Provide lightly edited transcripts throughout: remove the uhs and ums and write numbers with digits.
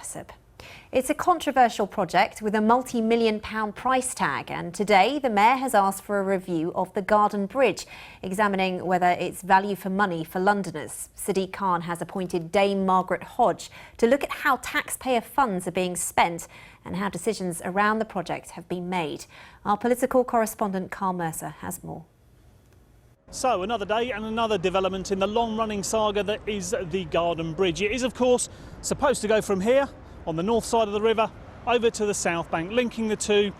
Jessup. It's a controversial project with a multi-million-pound price tag, and today the Mayor has asked for a review of the Garden Bridge, examining whether it's value for money for Londoners. Sadiq Khan has appointed Dame Margaret Hodge to look at how taxpayer funds are being spent and how decisions around the project have been made. Our political correspondent Carl Mercer has more. So another day and another development in the long-running saga that is the Garden Bridge. It is, of course, supposed to go from here on the north side of the river over to the south bank, linking the two.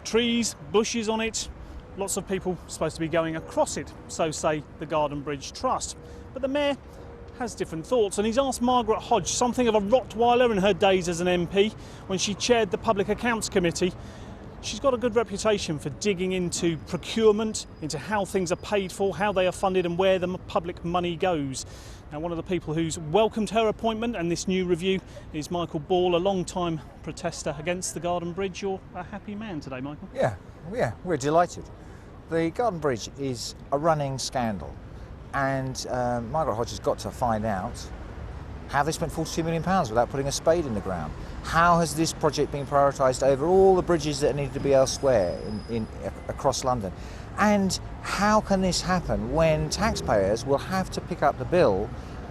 Trees, bushes on it, lots of people supposed to be going across it, so say the Garden Bridge Trust. But the Mayor has different thoughts, and he's asked Margaret Hodge, something of a Rottweiler in her days as an MP when she chaired the Public Accounts Committee. She's got a good reputation for digging into procurement, into how things are paid for, how they are funded and where the public money goes. Now, one of the people who's welcomed her appointment and this new review is Michael Ball, a long-time protester against the Garden Bridge. You're a happy man today, Michael. Yeah, we're delighted. The Garden Bridge is a running scandal, and Margaret Hodge has got to find out how they spent £42 million without putting a spade in the ground. How has this project been prioritised over all the bridges that need to be elsewhere across London? And how can this happen when taxpayers will have to pick up the bill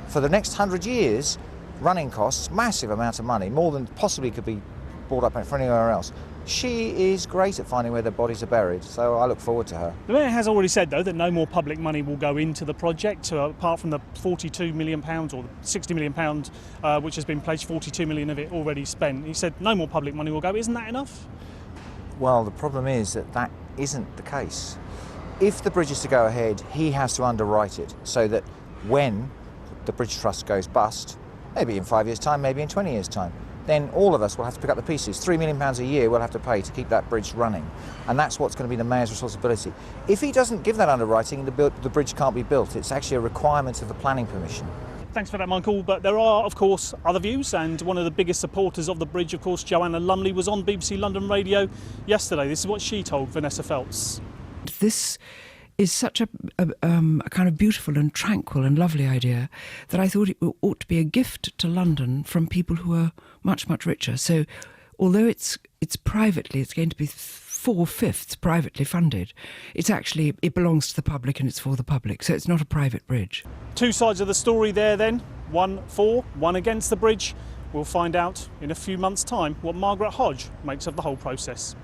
for the next 100 years, running costs, massive amount of money, more than possibly could be brought up for anywhere else? She is great at finding where their bodies are buried, so I look forward to her. The Mayor has already said, though, that no more public money will go into the project, apart from the £42 million or the £60 million, which has been pledged, £42 million of it already spent. He said no more public money will go. Isn't that enough? Well, the problem is that isn't the case. If the bridge is to go ahead, he has to underwrite it so that when the Bridge Trust goes bust, maybe in 5 years' time, maybe in 20 years' time, then all of us will have to pick up the pieces. £3 million a year we'll have to pay to keep that bridge running. And that's what's going to be the Mayor's responsibility. If he doesn't give that underwriting, the bridge can't be built. It's actually a requirement of the planning permission. Thanks for that, Michael. But there are, of course, other views, and one of the biggest supporters of the bridge, of course, Joanna Lumley, was on BBC London Radio yesterday. This is what she told Vanessa Feltz. This is such a kind of beautiful and tranquil and lovely idea that I thought it ought to be a gift to London from people who are much, much richer. So although it's privately, it's going to be 4/5 privately funded, it belongs to the public and it's for the public. So it's not a private bridge. Two sides of the story there then, one for, one against the bridge. We'll find out in a few months' time what Margaret Hodge makes of the whole process.